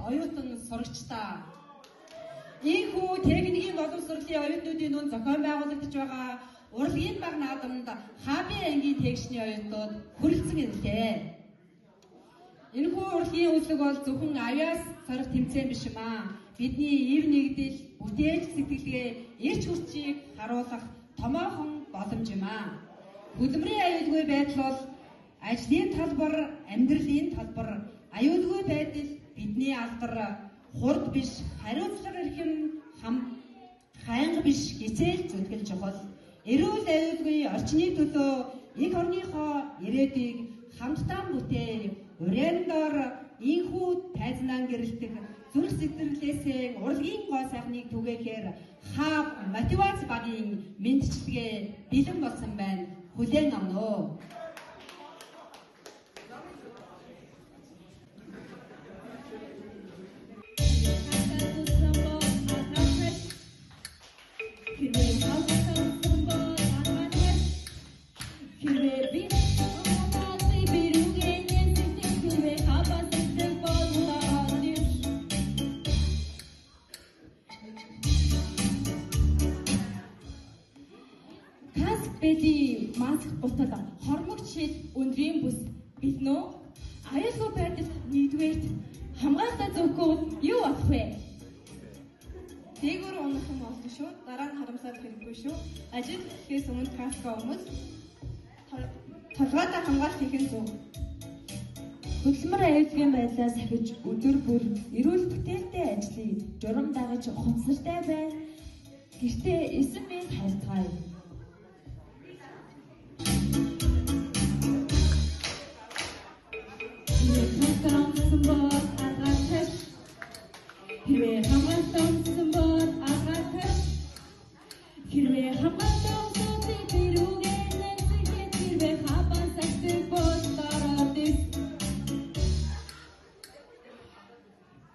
оюутан сурагчдаа. Ийхүү техникийн боловсролын оюутнуудын дунд зохион байгуулагдаж байгаа урлагийн баг наадамд Хабын ангийн тэгшний оюутнууд хүрэлцэн ирлээ. Энэхүү урлагийн үйлчлэг бол зөвхөн авиас сорих тэмцээн биш юм аа. Бидний ив нэгдэл, бүтээлч сэтгэлгээ, эрч хүчийг харуулах томоохон боломж юм аа. Хөдөлмөрийн аюулгүй байдал бол ажлын талбар, амьдралын талбар, аюулгүй байдал бидний алдар хурд биш, хариуцлага эрхэм хайнга биш хичээл зүтгэл чухал. Эрүүл аюулгүй орчны төлөө их орныхоо ирээдүйг хамтдаа бүтээн урьяндор ийхүү тайзнан гэрэлтэг зүрх сэтгэлээсээ урлагийн гоо сайхныг түгээхээр Хаб мотивац багийн мэдчилгээ бэлэн болсон байна. Хүлээн авна уу? Маск бутал хормогч шил өндрийн бүс бэлнөө аюулгүй байдал нэгдүгээр хамгаалалтаа зөвхөө юу болох вэ? Дээгүүр унах юм болно шүү. Дараа нь харамсаад хэрэггүй шүү. Ажил хийхээс өмнө каска өмс толгойдоо хамгаалт хийх нь зөв. Хөдөлмөр аюулгүй байдлаас сахиж өдөр бүр эрүүл бүтээлтэй ажлыг журам дагаж хувцастай бай. Гэртээ 9 минут хайрцгаая.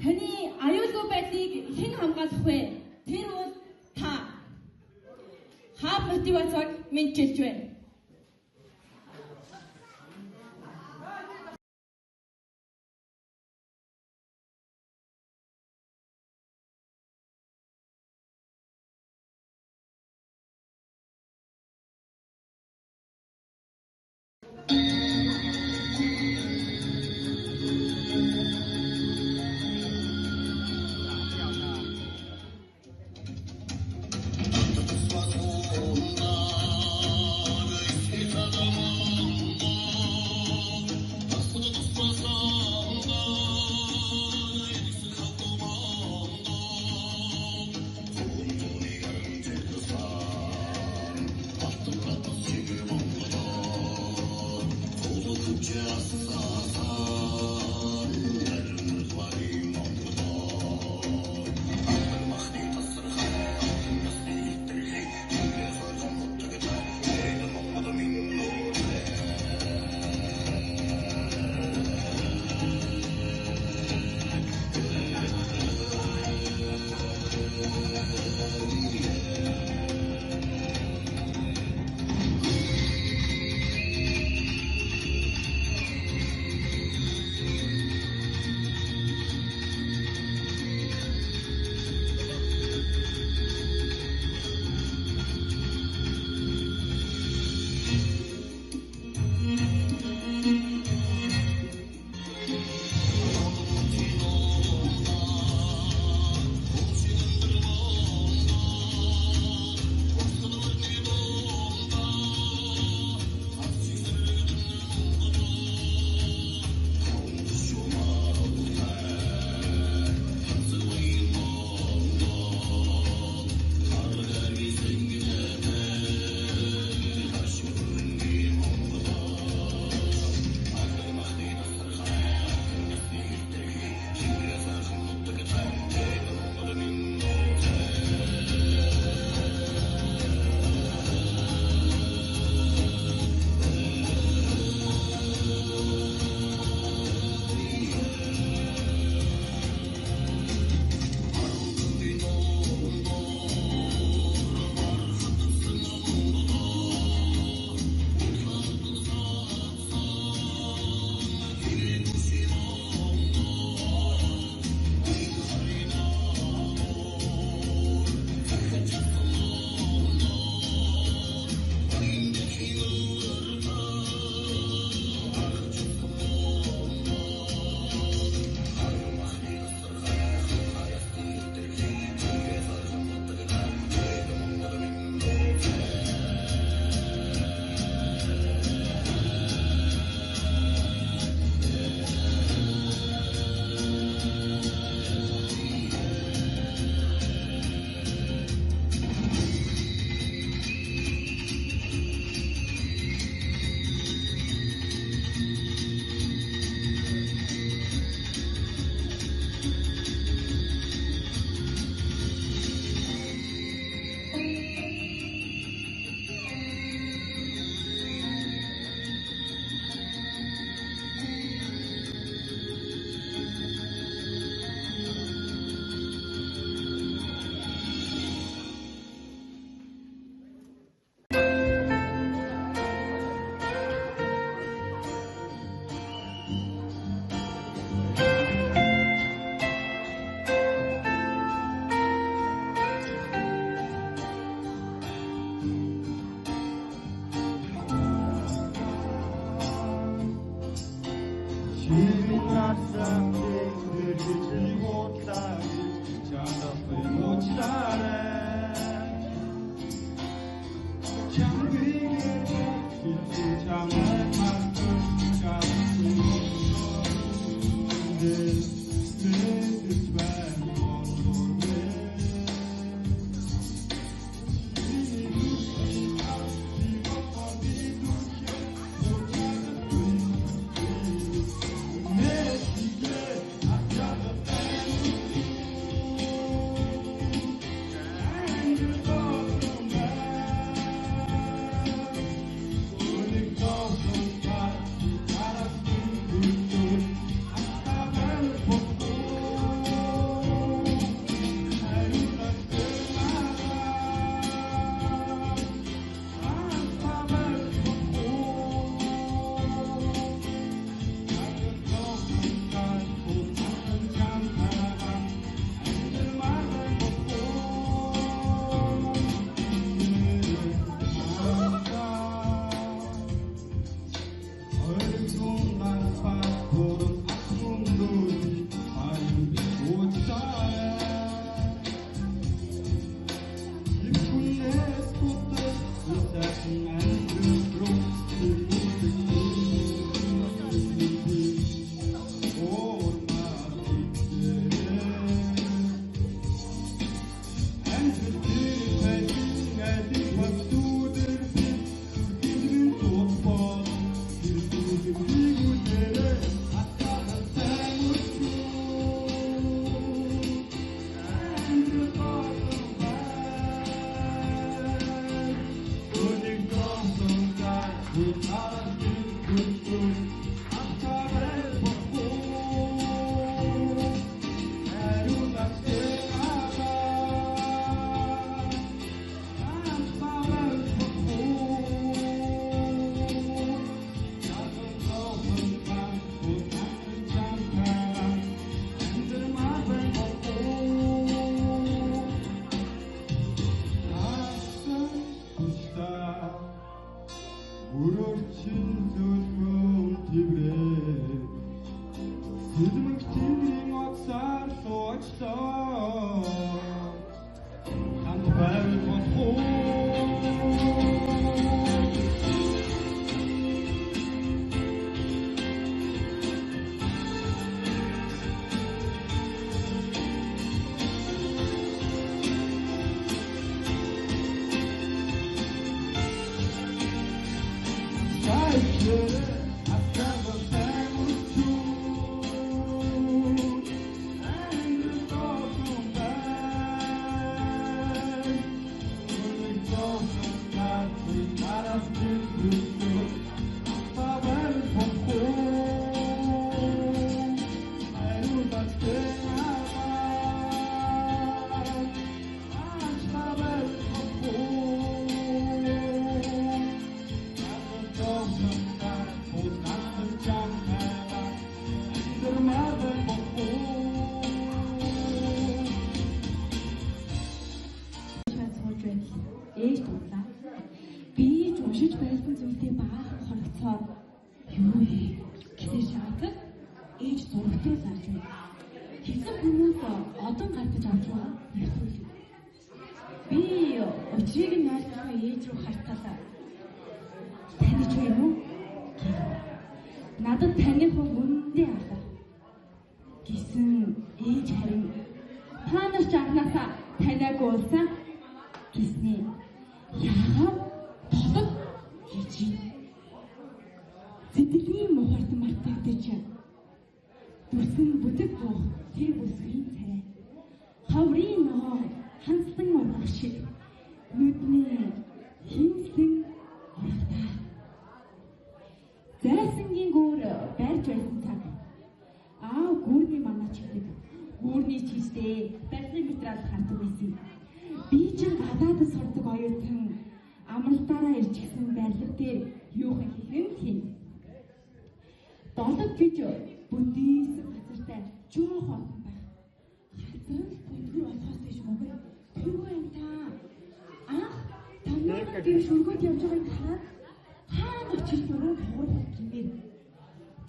Таны аюулгүй байдлыг хэн хамгаалах вэ? Тэр бол та. Хаб мотивацийг мэдчилж байна.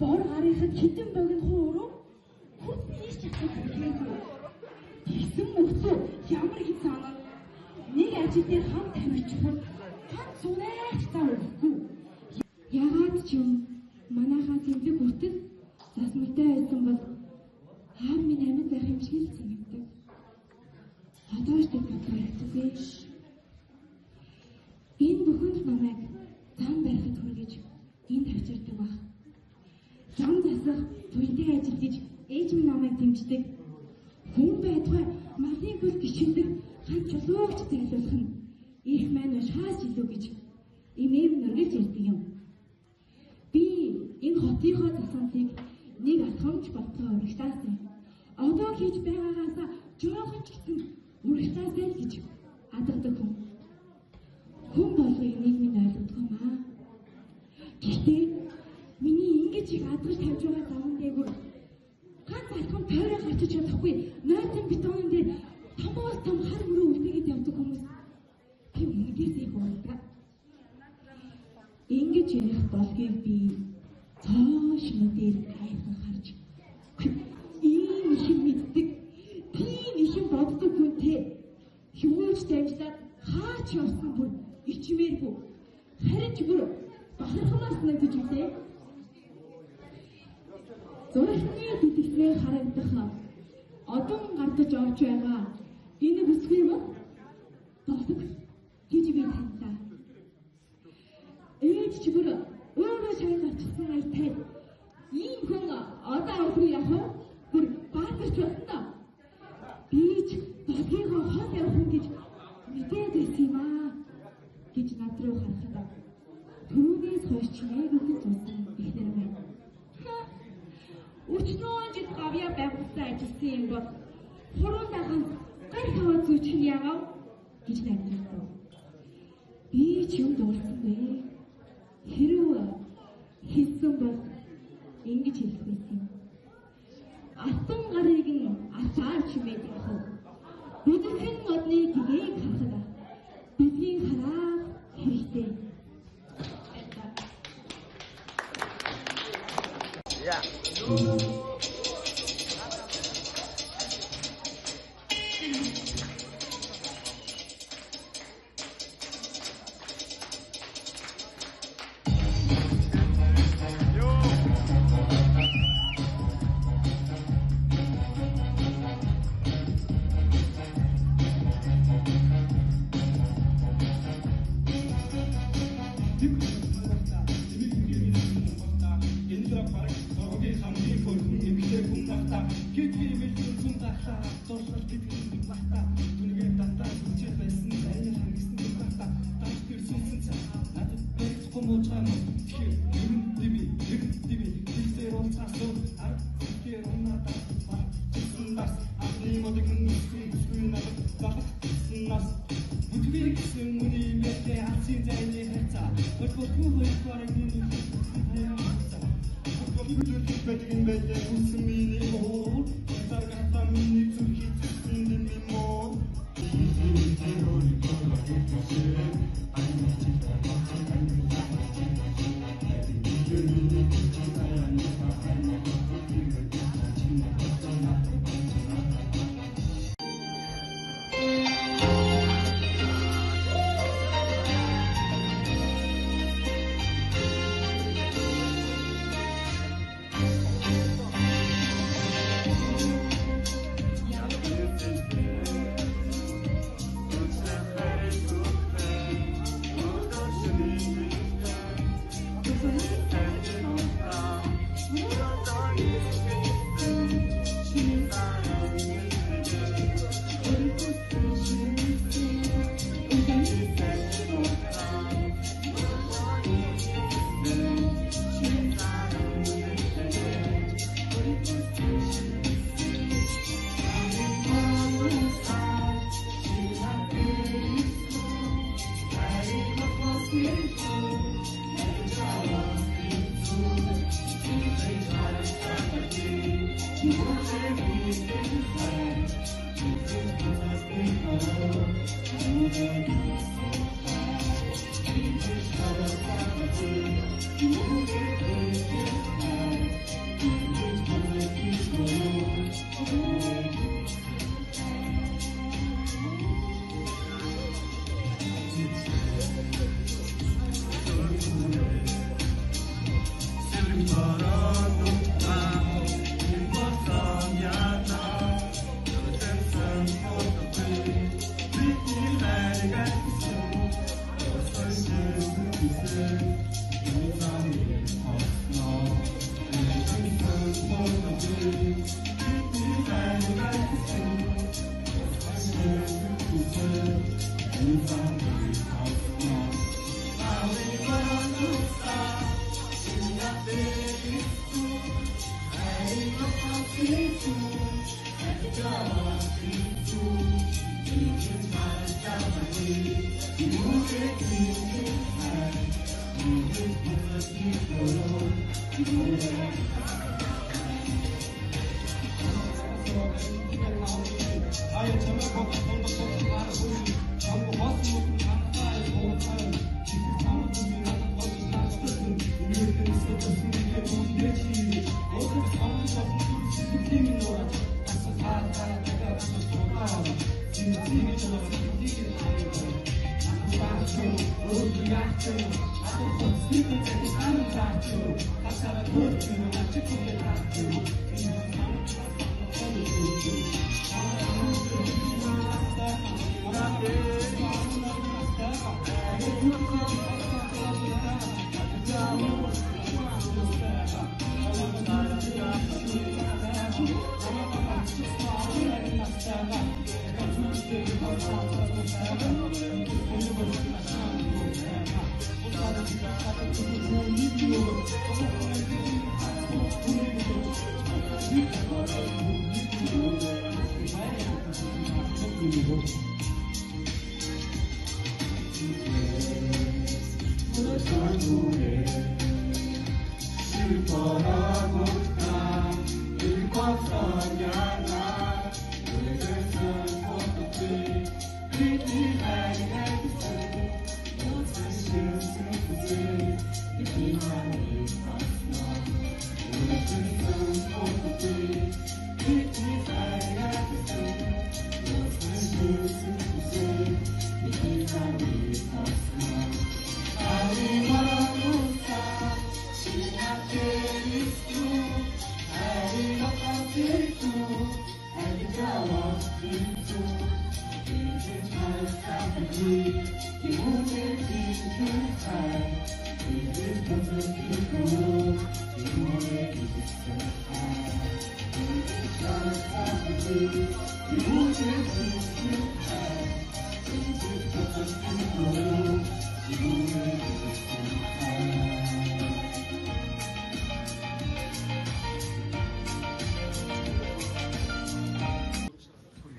бор гарынхад хитэн богино хууруу хурдан ийш чадах хэрэггүй. Тэгсэн мөртөө ямар их санаа нэг ажил дээр хам тамирчихвал хан сунаач цаа өгөхгүй. Яагаад ч юм манайхаа тэмдэг хүртэл засмартай байсан бол хаан минь амьд байх юм шиг л санагдав. Одоо ч бодогдоггүй. Энэ бүхэнд намайг зам барихад хүргэж энд авчирдаг баг. Зам засах, туйдын ажил гэж ээж минь намайг дэмждэг. Хүн байтугай малын хөл гიშиндэг хан чулуугч зайлуулах нь их маань шаас илүү гэж имэм нүргэж ярьдаг юм. Би энэ хотынхоо засантыг нэг атгамж болтгоо урагтаасан. Одоо хийж байгаагаасаа жоохон ч гэсэн урагтаасан гэж адгадаг хүн. Хүн болгоо энийг минь ойлгодгоо маа. Гэхдээ миний ингэж их адгаж тавьж байгаа заман дээгүүр ганц алхам тойроо гарчиж чадахгүй нойтон бетонын дээр томоос том хар мөрөө үлдээгээд явдаг хүмүүс. Би үнэндээ боолдог. Ингэж ярих болгыг би цааш нүдээр гайхан харж ийм их мэддэг, тийм их боддог хүнтэй хөвөөж дамжлаад хаач явсан бүр ичмээргүй. Харин ч бүр бахархнаас нэгдэж үлээ. Зурхны битгснээ харагдах одон гардаж орж байгаа энэ бүсгүй юм болдог гэж би таньлаа. Ээж ч бүр өөрөө шайд авчихсан аятай ийм хүн одоо авахгүй яах бүр баатарч болно. Би ч багийнхаа хол явах юм гэж мэдээд байсан юм аа гэж над руу харахад түрүүнээс хойш яг үгүй зурсан ихнэр байна. Өчнөө жид гавья байгуулсан ажилласан юм бол хуруулаахан гар хаваа зүүчих нь яав гэж найдварлав. Би ч юм дуурсан бэ. Хэрв хийсэн бол ингэж хэлэх байсан юм. Алтан гарыг нь асаар чимээд явах. Бүдгэн модны гэгээг харахад бидний хараа хэрэгтэй. Yeah.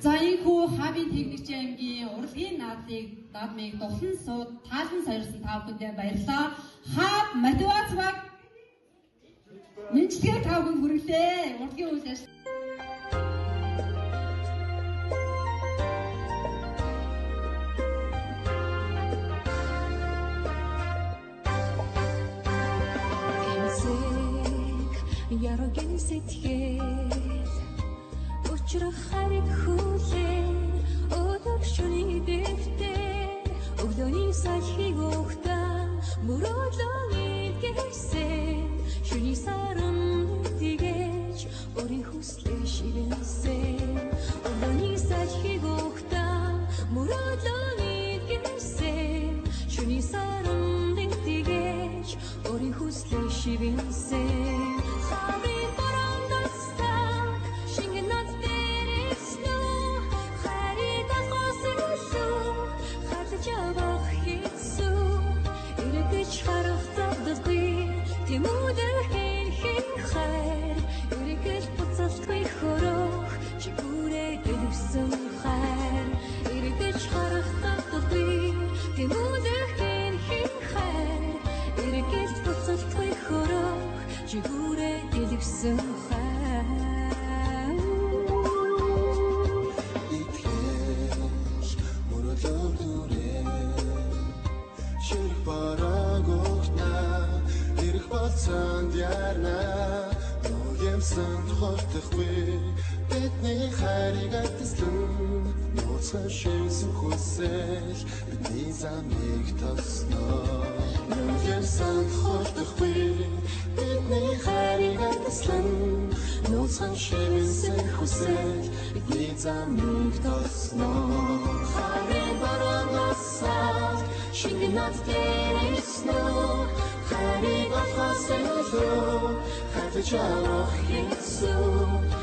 За ийхүү хабын техникчийн ангийн урлагийн наадмыг дулан сууд таалан сойрсон та бүхэндээ баярлалаа. Хаб мотивац баг мэдгээр та бүхэн хүргэлээ. Урлагийн үйл ажиллагаа Ярогийн сэтгэл учрах хариг хүлээ өдөр шөнийн дэвтэр өглөөний сахиг ухтаа мөрөдлөн илгээсэн шөнийн саран тэгэж өрийн хүслээ шивэнсэн өглөөний сахиг ухтаа мөрөдлөн илгээсэн шөнийн саран тэгэж өрийн хүслээ шивэнсэн бидний хайрыг атслан нууцхан шийсэн хүсэл бидний замыг тосноо нүгэрсэн хортохгүй бидний хайрыг атслан нууцхан шийсэн хүсэл бидний замыг тосноо харин баранасаа шингэн над дээрээсноо харин ахасэлөө хатаж авах Иесус